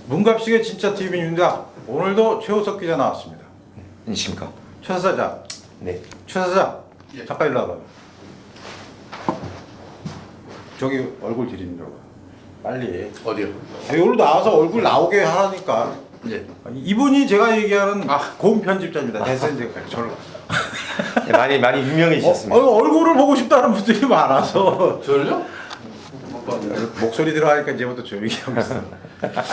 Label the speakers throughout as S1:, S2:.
S1: 문갑식의 진짜 TV입니다. 오늘도 최우석 기자 나왔습니다.
S2: 안녕하십니까.
S1: 최 사장.
S2: 네.
S1: 최 사장. 잠깐 일로 와봐요. 저기 얼굴 들이밀어봐. 빨리.
S3: 어디요?
S1: 여기로 나와서 얼굴 나오게 하라니까.
S3: 예.
S1: 이분이 제가 얘기하는 고음 편집자입니다. 됐어 이제 저를.
S2: 네, 많이 유명해지셨습니다.
S1: 얼굴을 보고 싶다는 분들이 많아서
S3: 저를요? 못 봤는데.
S1: 목소리 들어가니까 이제부터 조용히 하고 있어.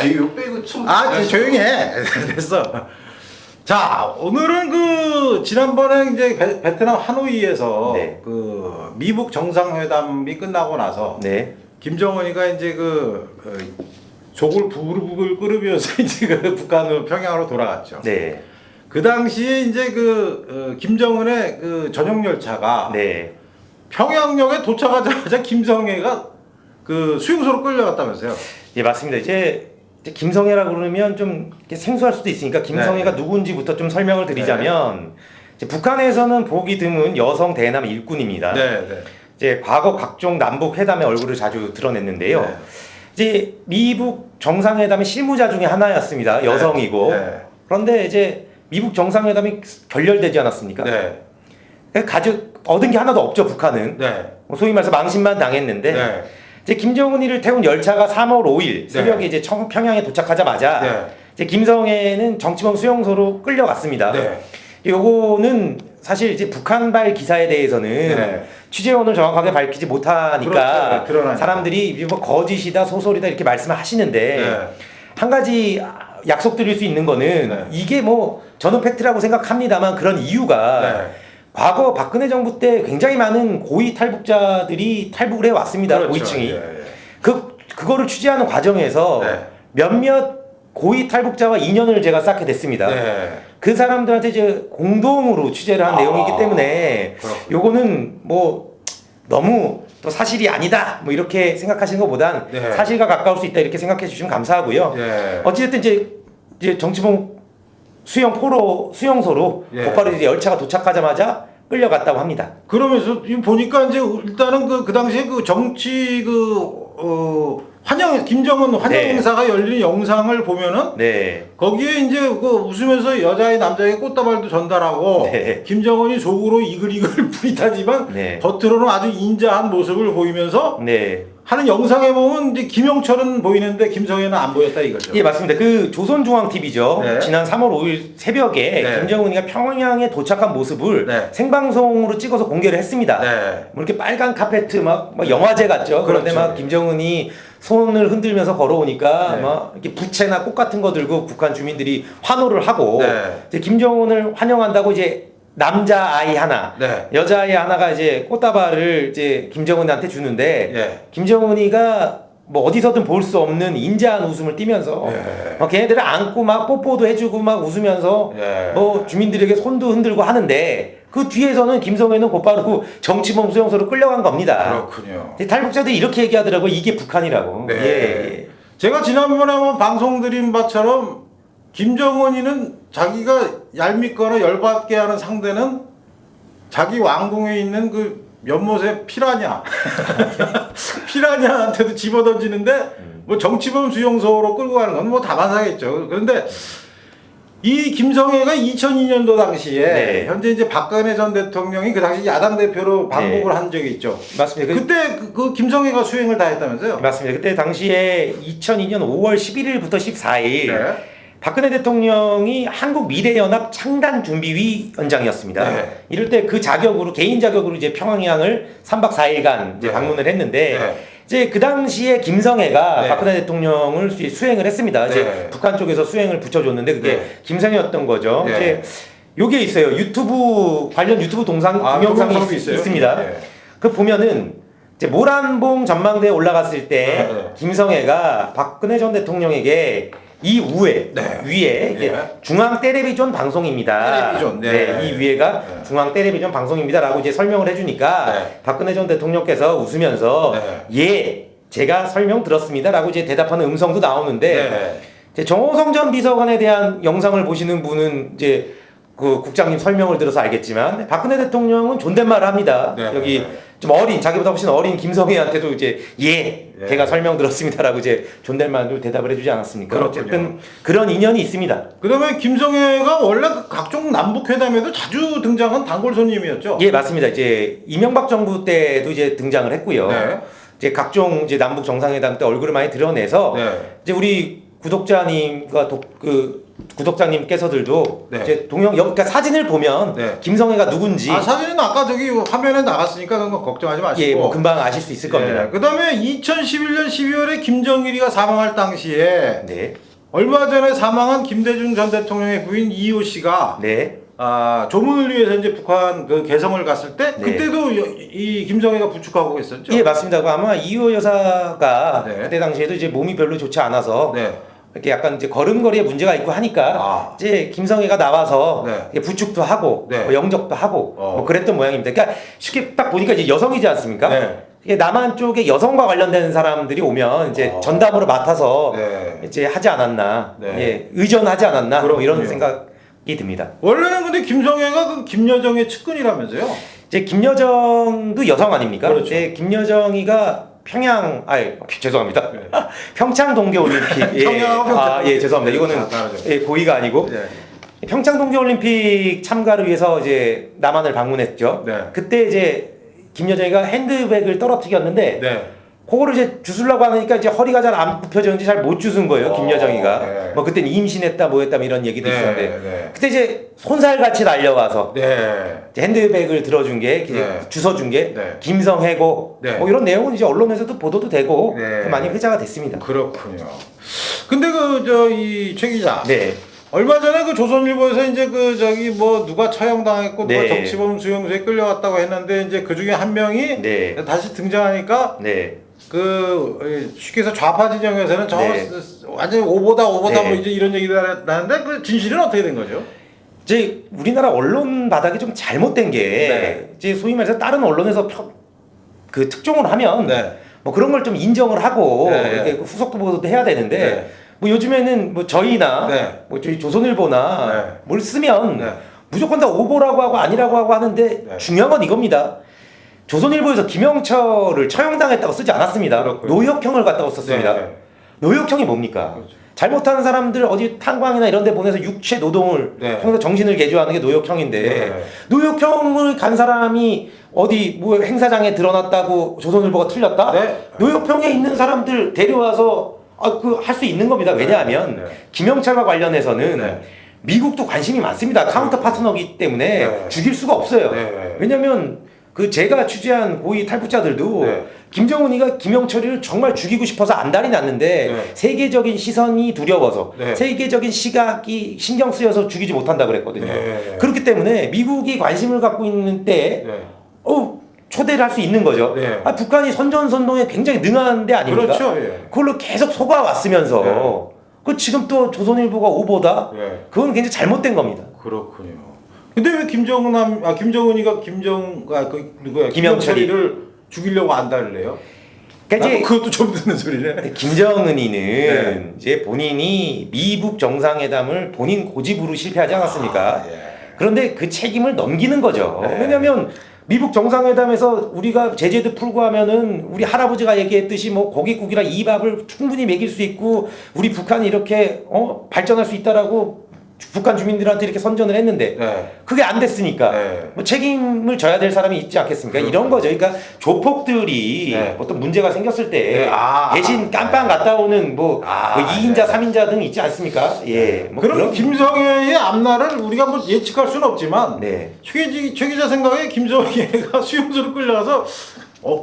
S3: 이거 빼고 좀.
S1: 이제 조용히 해. 됐어. 자, 오늘은 그 지난번에 이제 베트남 하노이에서
S2: 네.
S1: 그 미북 정상회담이 끝나고 나서
S2: 네.
S1: 김정은이가 이제 조국 부글부글 끓으면서 이제 그 북한으로 평양으로 돌아갔죠.
S2: 네.
S1: 그 당시에 이제 김정은의 그 전용 열차가
S2: 네.
S1: 평양역에 도착하자마자 김성애가 그 수용소로 끌려갔다면서요.
S2: 예, 맞습니다. 이제 김성애라고 그러면 좀 이렇게 생소할 수도 있으니까 김성애가
S1: 네.
S2: 누군지부터 좀 설명을 드리자면 이제 북한에서는 보기 드문 여성 대남 일꾼입니다.
S1: 네, 네.
S2: 이제 과거 각종 남북 회담의 얼굴을 자주 드러냈는데요.
S1: 네.
S2: 이제 미북 정상회담의 실무자 중에 하나였습니다. 여성이고.
S1: 네.
S2: 그런데 이제 미북 정상회담이 결렬되지 않았습니까?
S1: 네.
S2: 얻은 게 하나도 없죠, 북한은.
S1: 네.
S2: 소위 말해서 망신만 당했는데
S1: 네.
S2: 이제 김정은이를 태운 열차가 3월 5일 새벽에
S1: 네.
S2: 이제 평양에 도착하자마자
S1: 네.
S2: 이제 김성애는 정치범 수용소로 끌려갔습니다.
S1: 네.
S2: 요거는 사실 이제 북한발 기사에 대해서는
S1: 네.
S2: 취재원을 정확하게 밝히지 못하니까
S1: 그렇죠.
S2: 사람들이 뭐 거짓이다 소설이다 이렇게 말씀을 하시는데
S1: 네.
S2: 한 가지 약속드릴 수 있는 거는
S1: 네.
S2: 이게 뭐 저는 팩트라고 생각합니다만 그런 이유가
S1: 네.
S2: 과거 박근혜 정부 때 굉장히 많은 고위 탈북자들이 탈북을 해왔습니다.
S1: 그렇죠.
S2: 고위층이.
S1: 예, 예.
S2: 그거를 취재하는 과정에서
S1: 네.
S2: 몇몇 고위 탈북자와 인연을 제가 쌓게 됐습니다.
S1: 네.
S2: 그 사람들한테 이제 공동으로 취재를 한 내용이기 때문에
S1: 그렇군요.
S2: 요거는 뭐 너무 또 사실이 아니다 뭐 이렇게 생각하시는 것보단
S1: 네.
S2: 사실과 가까울 수 있다 이렇게 생각해 주시면 감사하고요.
S1: 예.
S2: 어찌됐든 이제 정치범 수용소로
S1: 예.
S2: 곧바로 이제 열차가 도착하자마자 끌려갔다고 합니다.
S1: 그러면서 지금 보니까 이제 일단은 그 당시에 그 정치 환영 김정은 환영
S2: 네.
S1: 행사가 열리는 영상을 보면은
S2: 네.
S1: 거기에 이제 웃으면서 여자애 남자에게 꽃다발도 전달하고
S2: 네.
S1: 김정은이 속으로 이글이글 부리타지만
S2: 네.
S1: 겉으로는 아주 인자한 모습을 보이면서
S2: 네.
S1: 하는 영상에 보면 이제 김영철은 보이는데 김성애는 안 보였다 이거죠.
S2: 예, 맞습니다. 그 조선중앙TV죠.
S1: 네.
S2: 지난 3월 5일 새벽에
S1: 네.
S2: 김정은이가 평양에 도착한 모습을
S1: 네.
S2: 생방송으로 찍어서 공개를 했습니다.
S1: 네.
S2: 뭐 이렇게 빨간 카페트 막 영화제 같죠. 그런데
S1: 그렇죠.
S2: 막 김정은이 손을 흔들면서 걸어오니까
S1: 네.
S2: 막 이렇게 부채나 꽃 같은 거 들고 북한 주민들이 환호를 하고
S1: 네.
S2: 이제 김정은을 환영한다고 이제 남자 아이 하나,
S1: 네.
S2: 여자 아이 하나가 이제 꽃다발을 이제 김정은한테 주는데
S1: 예.
S2: 김정은이가 뭐 어디서든 볼 수 없는 인자한 웃음을 띠면서
S1: 예.
S2: 막 걔네들을 안고 막 뽀뽀도 해주고 막 웃으면서
S1: 예.
S2: 뭐 주민들에게 손도 흔들고 하는데 그 뒤에서는 김성애는 곧바로 정치범 수용소로 끌려간 겁니다.
S1: 그렇군요.
S2: 탈북자들이 이렇게 얘기하더라고요. 이게 북한이라고.
S1: 네.
S2: 예.
S1: 제가 지난번에 한번 방송 드린 바처럼 김정은이는 자기가 얄밉거나 열받게 하는 상대는 자기 왕궁에 있는 그 연못의 피라냐 피라냐한테도 집어던지는데 뭐 정치범 수용소로 끌고 가는 건 뭐 다반사겠죠. 그런데 이 김성애가 2002년도 당시에
S2: 네.
S1: 현재 이제 박근혜 전 대통령이 그 당시 야당 대표로 방북을 한 적이 있죠.
S2: 맞습니다.
S1: 그때 그 김성애가 수행을 다 했다면서요?
S2: 맞습니다. 그때 당시에 2002년 5월 11일부터 14일
S1: 네.
S2: 박근혜 대통령이 한국미래연합 창단준비위 원장이었습니다.
S1: 네.
S2: 이럴 때 그 자격으로 개인 자격으로 이제 평양을 3박 4일간 이제
S1: 네.
S2: 방문을 했는데
S1: 네.
S2: 이제 그 당시에 김성애가
S1: 네.
S2: 박근혜 대통령을 수행을 했습니다. 이제
S1: 네.
S2: 북한 쪽에서 수행을 붙여줬는데 그게
S1: 네.
S2: 김성애였던 거죠.
S1: 네.
S2: 이제 요게 있어요. 관련 유튜브 동영상이
S1: 동영상도 있어요?
S2: 있습니다.
S1: 네.
S2: 그 보면은 이제 모란봉 전망대에 올라갔을 때
S1: 네.
S2: 김성애가 박근혜 전 대통령에게 이 위에 이게
S1: 네.
S2: 중앙 텔레비전 방송입니다.
S1: 텔레비전, 네.
S2: 네, 이 위에가
S1: 네.
S2: 중앙 텔레비전 방송입니다라고 이제 설명을 해주니까
S1: 네.
S2: 박근혜 전 대통령께서 웃으면서 예, 제가 설명 들었습니다라고 이제 대답하는 음성도 나오는데
S1: 네.
S2: 이제 정호성 전 비서관에 대한 영상을 보시는 분은 이제 그 국장님 설명을 들어서 알겠지만 박근혜 대통령은 존댓말을 합니다.
S1: 네,
S2: 여기
S1: 네.
S2: 좀 어린 자기보다 훨씬 어린 김성애한테도 이제 제가 설명 들었습니다라고 이제 존댓말로 대답을 해주지 않았습니까?
S1: 그렇군요.
S2: 어쨌든 그런 인연이 있습니다.
S1: 그다음에 김성애가 원래 그 각종 남북 회담에도 자주 등장한 단골 손님이었죠.
S2: 예, 맞습니다. 이제 이명박 정부 때도 이제 등장을 했고요.
S1: 네.
S2: 이제 각종 이제 남북 정상회담 때 얼굴을 많이 드러내서
S1: 네.
S2: 이제 우리 구독자님과 구독자님께서들도
S1: 네.
S2: 이제 그러니까 사진을 보면
S1: 네.
S2: 김성애가 누군지
S1: 사진은 아까 저기 화면에 나갔으니까 그런 거 걱정하지 마시고.
S2: 예, 뭐 금방 아실 수 있을 겁니다.
S1: 그다음에 2011년 12월에 김정일이가 사망할 당시에
S2: 네,
S1: 얼마 전에 사망한 김대중 전 대통령의 부인 이호 씨가
S2: 네,
S1: 조문을 위해서 이제 북한 그 개성을 갔을 때
S2: 네.
S1: 그때도 이 김정희가 부축하고 있었죠.
S2: 예, 맞습니다. 아마 이호 여사가
S1: 네.
S2: 그때 당시에도 이제 몸이 별로 좋지 않아서
S1: 네.
S2: 이렇게 약간 이제 걸음걸이에 문제가 있고 하니까 이제 김성애가 나와서
S1: 네.
S2: 부축도 하고
S1: 네.
S2: 뭐 영접도 하고 뭐 그랬던 모양입니다. 그러니까 쉽게 딱 보니까 이제 여성이지 않습니까?
S1: 네.
S2: 이게 남한 쪽에 여성과 관련된 사람들이 오면 이제 전담으로 맡아서
S1: 네.
S2: 이제 하지 않았나,
S1: 네.
S2: 예, 의전하지 않았나 뭐 이런
S1: 그렇군요.
S2: 생각이 듭니다.
S1: 원래는 근데 김성애가 그 김여정의 측근이라면서요?
S2: 이제 김여정도 여성 아닙니까?
S1: 그렇죠.
S2: 이제 김여정이가 죄송합니다. 평창 동계올림픽.
S1: 평양하고 평창.
S2: 예, 죄송합니다. 이거는
S1: 다르죠.
S2: 예, 고의가 아니고
S1: 네.
S2: 평창 동계올림픽 참가를 위해서 이제 남한을 방문했죠.
S1: 네.
S2: 그때 이제 김여정이가 핸드백을 떨어뜨렸는데
S1: 네.
S2: 그거를 이제 주술라고 하니까 이제 허리가 잘 안 굽혀졌는지 잘 못 주순 거예요. 김여정이가.
S1: 네.
S2: 뭐 그때는 임신했다 뭐했다 뭐 이런 얘기도
S1: 네,
S2: 있었는데
S1: 네.
S2: 그때 이제 손살같이 달려와서
S1: 네.
S2: 이제 핸드백을 들어준 게
S1: 네.
S2: 주워준 게
S1: 네.
S2: 김성애고
S1: 네.
S2: 뭐 이런 내용은 이제 언론에서도 보도도 되고
S1: 네.
S2: 많이 회자가 됐습니다.
S1: 그렇군요. 근데 이 최 기자.
S2: 네.
S1: 얼마 전에 그 조선일보에서 이제 뭐 누가 처형당했고 누가
S2: 네.
S1: 정치범 수용소에 끌려갔다고 했는데 이제 그 중에 한 명이
S2: 네.
S1: 다시 등장하니까
S2: 네.
S1: 쉽게 해서 좌파 진영에서는
S2: 네.
S1: 완전히 오보다
S2: 네.
S1: 뭐 이제 이런 얘기가 나는데 그 진실은 어떻게 된 거죠?
S2: 이제 우리나라 언론 바닥이 좀 잘못된 게
S1: 네.
S2: 이제 소위 말해서 다른 언론에서 그 특종을 하면
S1: 네.
S2: 뭐 그런 걸 좀 인정을 하고
S1: 네.
S2: 이렇게 후속도 보도도 해야 되는데
S1: 네.
S2: 뭐 요즘에는 뭐 저희나
S1: 네.
S2: 뭐 저희 조선일보나
S1: 네.
S2: 뭘 쓰면
S1: 네.
S2: 무조건 다 오보라고 하고 아니라고 하고 하는데
S1: 네.
S2: 중요한 건 이겁니다. 조선일보에서 김영철을 처형당했다고 쓰지 않았습니다.
S1: 그렇군요.
S2: 노역형을 갖다고 썼습니다.
S1: 네.
S2: 노역형이 뭡니까?
S1: 그렇죠.
S2: 잘못하는 사람들 어디 탄광이나 이런 데 보내서 육체 노동을
S1: 네.
S2: 통해서 정신을 개조하는 게 노역형인데
S1: 네.
S2: 노역형을 간 사람이 어디 뭐 행사장에 드러났다고 조선일보가 틀렸다?
S1: 네.
S2: 노역형에 있는 사람들 데려와서 할 수 있는 겁니다. 왜냐하면
S1: 네.
S2: 김영철과 관련해서는
S1: 네.
S2: 미국도 관심이 많습니다. 카운터 파트너이기 때문에
S1: 네.
S2: 죽일 수가 없어요.
S1: 네.
S2: 왜냐하면 제가 취재한 고위 탈북자들도
S1: 네.
S2: 김정은이가 김영철이를 정말 죽이고 싶어서 안달이 났는데
S1: 네.
S2: 세계적인 시선이 두려워서
S1: 네.
S2: 세계적인 시각이 신경 쓰여서 죽이지 못한다 그랬거든요.
S1: 네.
S2: 그렇기 때문에 미국이 관심을 갖고 있는 때에
S1: 네.
S2: 초대를 할 수 있는 거죠.
S1: 네.
S2: 북한이 선전선동에 굉장히 능한 데 아닙니까?
S1: 그렇죠. 예.
S2: 그걸로 계속 속아왔으면서
S1: 네.
S2: 그 지금 또 조선일보가 오보다
S1: 네.
S2: 그건 굉장히 잘못된 겁니다.
S1: 그렇군요. 근데 왜 김정은이가 누구야? 김영철이를 죽이려고 안달을 해요?
S2: 그러니까 이제
S1: 그것도 좀 듣는 소리네.
S2: 김정은이는
S1: 네.
S2: 이제 본인이 미북 정상회담을 본인 고집으로 실패하지 않았습니까?
S1: 예.
S2: 그런데 그 책임을 넘기는 거죠.
S1: 네.
S2: 왜냐하면 미북 정상회담에서 우리가 제재도 풀고 하면은 우리 할아버지가 얘기했듯이 뭐 고깃국이랑 이 밥을 충분히 먹일 수 있고 우리 북한이 이렇게 발전할 수 있다라고 북한 주민들한테 이렇게 선전을 했는데
S1: 네.
S2: 그게 안 됐으니까
S1: 네.
S2: 뭐 책임을 져야 될 사람이 있지 않겠습니까?
S1: 그렇죠.
S2: 이런 거죠. 그러니까 조폭들이
S1: 네.
S2: 어떤 문제가 생겼을 때
S1: 네.
S2: 대신 깜빵 갔다 오는 뭐 2인자,
S1: 네.
S2: 3인자 등 있지 않습니까? 예. 뭐
S1: 그럼
S2: 그런-
S1: 김성애의 앞날을 우리가 뭐 예측할 수는 없지만
S2: 네.
S1: 최 기자 생각에 김성애가 수용소로 끌려가서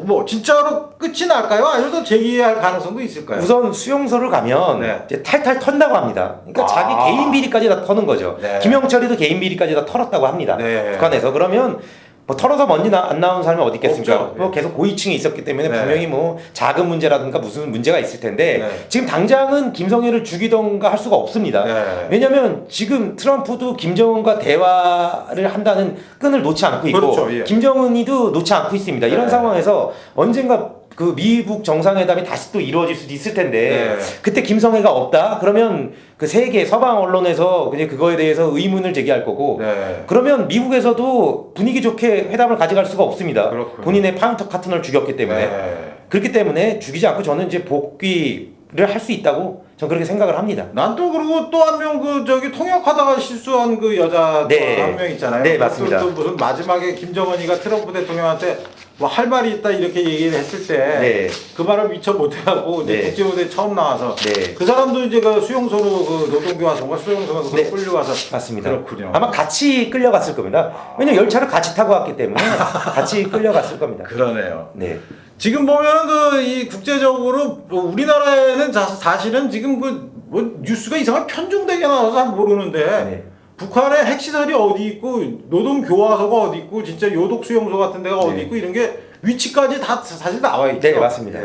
S1: 뭐 진짜로 끝이 날까요? 아니면 재기할 가능성도 있을까요?
S2: 우선 수용소를 가면
S1: 네.
S2: 이제 탈탈 턴다고 합니다. 그러니까 자기 개인 비리까지 다 터는 거죠.
S1: 네.
S2: 김영철이도 개인 비리까지 다 털었다고 합니다.
S1: 네.
S2: 북한에서. 그러면 뭐 털어서 먼지 안 나오는 사람이 어디 있겠습니까?
S1: 없죠.
S2: 뭐 계속 고위층에 있었기 때문에
S1: 네.
S2: 분명히 뭐 자금 문제라든가 무슨 문제가 있을 텐데
S1: 네.
S2: 지금 당장은 김성애를 죽이던가 할 수가 없습니다.
S1: 네.
S2: 왜냐하면 지금 트럼프도 김정은과 대화를 한다는 끈을 놓지 않고 있고
S1: 그렇죠, 예.
S2: 김정은이도 놓지 않고 있습니다. 이런
S1: 네.
S2: 상황에서 언젠가 그 미국 정상회담이 다시 또 이루어질 수도 있을 텐데
S1: 네.
S2: 그때 김성애가 없다 그러면 그 세계 서방 언론에서 이제 그거에 대해서 의문을 제기할 거고
S1: 네.
S2: 그러면 미국에서도 분위기 좋게 회담을 가져갈 수가 없습니다.
S1: 그렇군요.
S2: 본인의 파운터 카트너를 죽였기 때문에
S1: 네.
S2: 그렇기 때문에 죽이지 않고 저는 이제 복귀를 할 수 있다고 저는 그렇게 생각을 합니다.
S1: 난 또 그리고 또 한 명 그 저기 통역하다가 실수한 그 여자
S2: 네.
S1: 한 명 있잖아요.
S2: 네, 맞습니다.
S1: 또 무슨 마지막에 김정은이가 트럼프 대통령한테 뭐 할 말이 있다 이렇게 얘기를 했을 때
S2: 네.
S1: 그 말을 미처 못해갖고 이제
S2: 네.
S1: 국제무대에 처음 나와서
S2: 네.
S1: 그 사람도 이제 그 수용소로 그 노동교화소가 수용소가
S2: 네.
S1: 끌려가서
S2: 맞습니다.
S1: 그렇군요.
S2: 아마 같이 끌려갔을 겁니다. 왜냐면 열차를 같이 타고 왔기 때문에 같이 끌려갔을 겁니다.
S1: 그러네요.
S2: 네.
S1: 지금 보면은 그 이 국제적으로 뭐 우리나라에는 사실은 지금 그 뭐 뉴스가 이상하게 편중되게 나와서 잘 모르는데
S2: 네.
S1: 북한의 핵시설이 어디 있고 노동교화소가 어디 있고 진짜 요독 수용소 같은 데가 어디
S2: 네.
S1: 있고 이런 게 위치까지 다 사실 나와 있죠.
S2: 네, 맞습니다.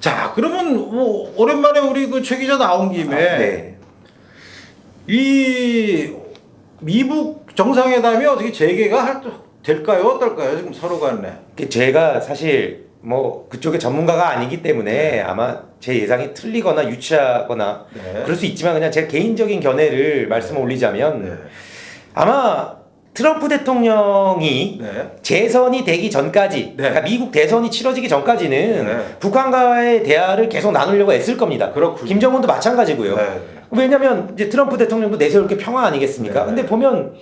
S1: 자 그러면 뭐 오랜만에 우리 그 최 기자 나온 김에
S2: 네.
S1: 이 미국 정상회담이 어떻게 재개가 될까요? 어떨까요? 지금 서로 간에.
S2: 제가 사실 뭐 그쪽의 전문가가 아니기 때문에 아마 제 예상이 틀리거나 유치하거나
S1: 네.
S2: 그럴 수 있지만 그냥 제 개인적인 견해를 말씀을 올리자면
S1: 네.
S2: 아마 트럼프 대통령이
S1: 네.
S2: 재선이 되기 전까지
S1: 네.
S2: 그러니까 미국 대선이 치러지기 전까지는
S1: 네.
S2: 북한과의 대화를 계속 나누려고 애쓸 겁니다.
S1: 그렇군요.
S2: 김정은도 마찬가지고요.
S1: 네.
S2: 왜냐하면 이제 트럼프 대통령도 내세울 게 평화 아니겠습니까?
S1: 네.
S2: 근데 보면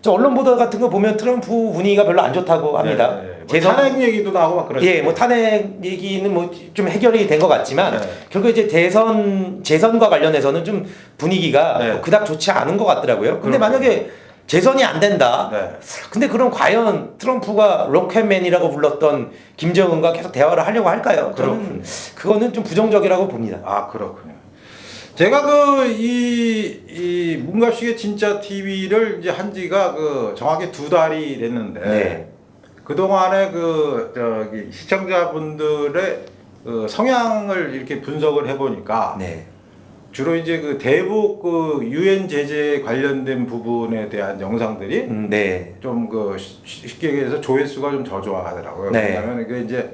S2: 저 언론 보도 같은 거 보면 트럼프 분위기가 별로 안 좋다고 합니다.
S1: 네. 뭐 탄핵 얘기도 나오고 막 그러죠.
S2: 예, 뭐 탄핵 얘기는 뭐 좀 해결이 된 것 같지만
S1: 네.
S2: 결국 이제 재선과 관련해서는 좀 분위기가
S1: 네.
S2: 뭐 그닥 좋지 않은 것 같더라고요. 근데
S1: 그렇군요.
S2: 만약에 재선이 안 된다.
S1: 네.
S2: 근데 그럼 과연 트럼프가 로켓맨이라고 불렀던 김정은과 계속 대화를 하려고 할까요? 저는 그거는 좀 부정적이라고 봅니다.
S1: 아 그렇군요. 제가 그 이 문갑식의 진짜 TV를 이제 한 지가 그 정확히 2달이 됐는데
S2: 네.
S1: 그 동안에 그 저기 시청자분들의 그 성향을 이렇게 분석을 해보니까
S2: 네.
S1: 주로 이제 그 대북 그 유엔 제재 관련된 부분에 대한 영상들이
S2: 네.
S1: 좀 그 쉽게 얘기해서 조회수가 좀 저조하더라고요.
S2: 네.
S1: 왜냐하면 이게 이제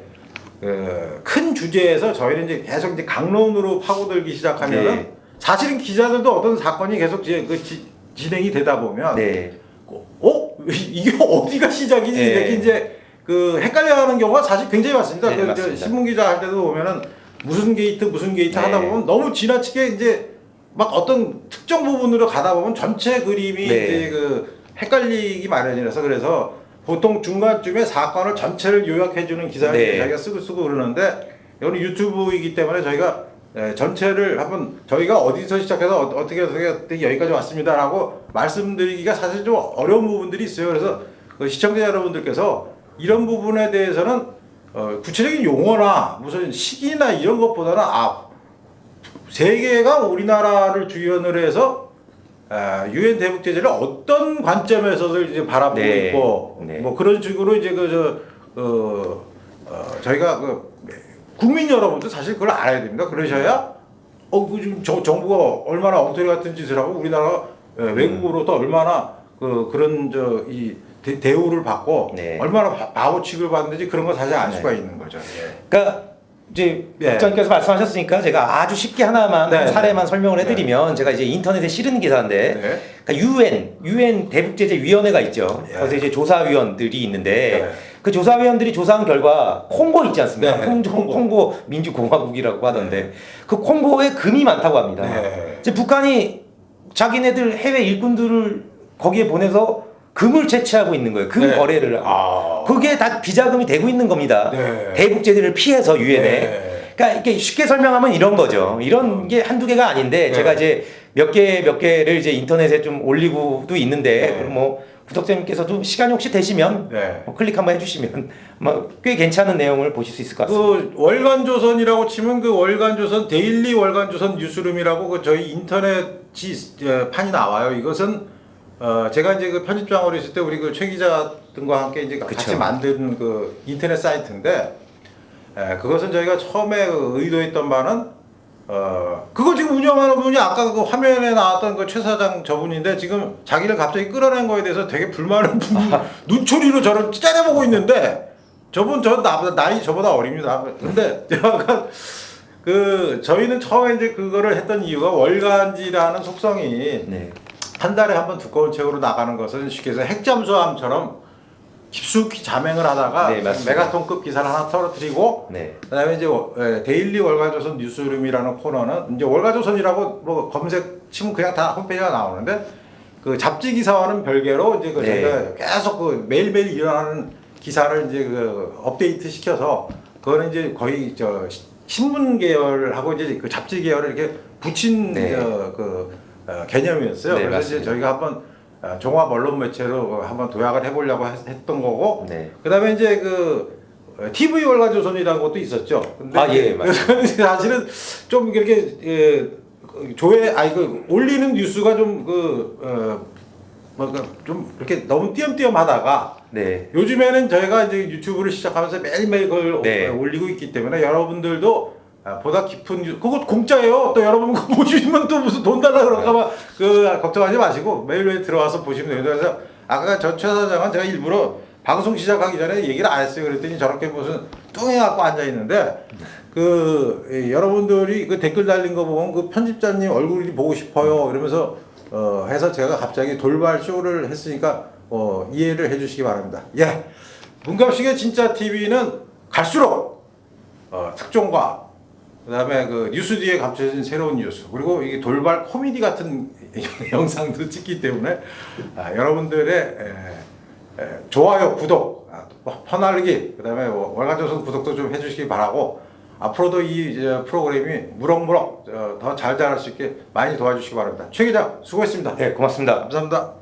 S1: 큰 주제에서 저희는 이제 계속 이제 강론으로 파고들기 시작하면은
S2: 네.
S1: 사실은 기자들도 어떤 사건이 계속 진행이 되다 보면
S2: 네.
S1: 이게 어디가 시작이지
S2: 네.
S1: 이렇게 이제 그 헷갈려하는 경우가 사실 굉장히 많습니다.
S2: 네,
S1: 그
S2: 맞습니다.
S1: 신문 기자 할 때도 보면은 무슨 게이트
S2: 네.
S1: 하다 보면 너무 지나치게 이제 막 어떤 특정 부분으로 가다 보면 전체 그림이
S2: 네.
S1: 이제 그 헷갈리기 마련이라서 그래서 보통 중간쯤에 사건을 전체를 요약해주는 기사를
S2: 네.
S1: 저희가 쓰고 그러는데 이건 유튜브이기 때문에 저희가 전체를 한번 저희가 어디서 시작해서 어떻게 여기까지 왔습니다라고 말씀드리기가 사실 좀 어려운 부분들이 있어요. 그래서 그 시청자 여러분들께서 이런 부분에 대해서는 구체적인 용어나 무슨 시기나 이런 것보다는 세계가 우리나라를 주연으로 해서 유엔 대북 제재를 어떤 관점에서 이제 바라보고
S2: 네.
S1: 있고
S2: 네.
S1: 뭐 그런 식으로 이제 저희가 국민 여러분도 사실 그걸 알아야 됩니다. 그러셔야 지금 정부가 얼마나 엉터리 같은 짓을 하고 우리나라가 외국으로부터 얼마나 그런 대우를 받고
S2: 네.
S1: 얼마나 바보 취급을 받는지 그런 거 사실 알 수가 있는 거죠.
S2: 그러니까 이제
S1: 네.
S2: 국장님께서 말씀하셨으니까 제가 아주 쉽게 하나만
S1: 네.
S2: 사례만 설명을 해드리면 제가 이제 인터넷에 실은 기사인데
S1: 네.
S2: 그러니까 유엔 대북제재위원회가 있죠.
S1: 네.
S2: 그래서 이제 조사위원들이 있는데
S1: 네.
S2: 그 조사위원들이 조사한 결과 콩고 있지 않습니까?
S1: 네.
S2: 콩고 민주공화국이라고 하던데 그 콩고에 금이 많다고 합니다.
S1: 네.
S2: 이제 북한이 자기네들 해외 일꾼들을 거기에 보내서 금을 채취하고 있는 거예요. 금
S1: 네.
S2: 거래를 하고. 그게 다 비자금이 되고 있는 겁니다.
S1: 네.
S2: 대북 제재를 피해서 유엔에.
S1: 네.
S2: 그러니까 이렇게 쉽게 설명하면 이런 거죠. 이런 게 한두 개가 아닌데
S1: 네.
S2: 제가 이제 몇 개를 이제 인터넷에 좀 올리고도 있는데
S1: 네.
S2: 그럼 뭐 구독자님께서도 시간이 혹시 되시면
S1: 네.
S2: 뭐 클릭 한번 해주시면 뭐 꽤 괜찮은 내용을 보실 수 있을 것 같습니다.
S1: 그 월간조선이라고 치면 그 월간조선 데일리 월간조선 뉴스룸이라고 그 저희 인터넷 판이 나와요. 이것은 제가 이제 그 편집장으로 있을 때 우리 그 최 기자 등과 함께 이제 같이
S2: 그쵸.
S1: 만든 그 인터넷 사이트인데 그것은 저희가 처음에 의도했던 바는 그거 지금 운영하는 분이 아까 그 화면에 나왔던 그 최 사장 저분인데 지금 자기를 갑자기 끌어낸 거에 대해서 되게 불만을 눈초리로 저를 째려보고 있는데 저분 나이 저보다 어립니다. 근데 약간 그 저희는 처음에 이제 그거를 했던 이유가 월간지라는 속성이
S2: 네.
S1: 한 달에 한 번 두꺼운 책으로 나가는 것은 쉽게 해서 핵잠수함처럼 깊숙이 잠행을 하다가
S2: 네, 맞습니다.
S1: 메가톤급 기사를 하나 떨어뜨리고
S2: 네.
S1: 그다음에 이제 데일리 월가조선 뉴스룸이라는 코너는 이제 월가조선이라고 뭐 검색 치면 그냥 다 홈페이지가 나오는데 그 잡지 기사와는 별개로 이제 그
S2: 네.
S1: 저희가 계속 그 매일매일 일어나는 기사를 이제 그 업데이트 시켜서 그거는 이제 거의 저 신문 계열하고 이제 그 잡지 계열을 이렇게 붙인
S2: 네.
S1: 개념이었어요.
S2: 네,
S1: 그래서 이제
S2: 맞습니다.
S1: 저희가 한번 종합 언론 매체로 한번 도약을 해보려고 했던 거고.
S2: 네.
S1: 그다음에 이제 그 TV 월가조선이라는 것도 있었죠. 근데
S2: 아, 예, 맞습니다.
S1: 사실은 좀 이렇게 올리는 뉴스가 좀 이렇게 너무 띄엄띄엄하다가
S2: 네.
S1: 요즘에는 저희가 이제 유튜브를 시작하면서 매일매일 그걸
S2: 네.
S1: 올리고 있기 때문에 여러분들도 보다 깊은 뉴스, 그거 공짜예요. 또 여러분 그거 보시면 또 무슨 돈 달라 그럴까봐 걱정하지 마시고 매일매일 들어와서 보시면 됩니다. 그래서 아까 저 최 사장은 제가 일부러 방송 시작하기 전에 얘기를 안 했어요. 그랬더니 저렇게 무슨 뚱해 갖고 앉아 있는데 여러분들이 그 댓글 달린 거 보면 그 편집자님 얼굴이 보고 싶어요. 이러면서 해서 제가 갑자기 돌발 쇼를 했으니까 이해를 해주시기 바랍니다. 예, 문갑식의 진짜 TV는 갈수록 특종과 그다음에 그 뉴스 뒤에 감춰진 새로운 뉴스 그리고 이게 돌발 코미디 같은 영상도 찍기 때문에 여러분들의 좋아요, 구독, 퍼날리기 그다음에 월간조선 구독도 좀 해주시기 바라고 앞으로도 이 프로그램이 무럭무럭 더 잘 자랄 수 있게 많이 도와주시기 바랍니다. 최 기자 수고했습니다.
S2: 네, 고맙습니다.
S1: 감사합니다.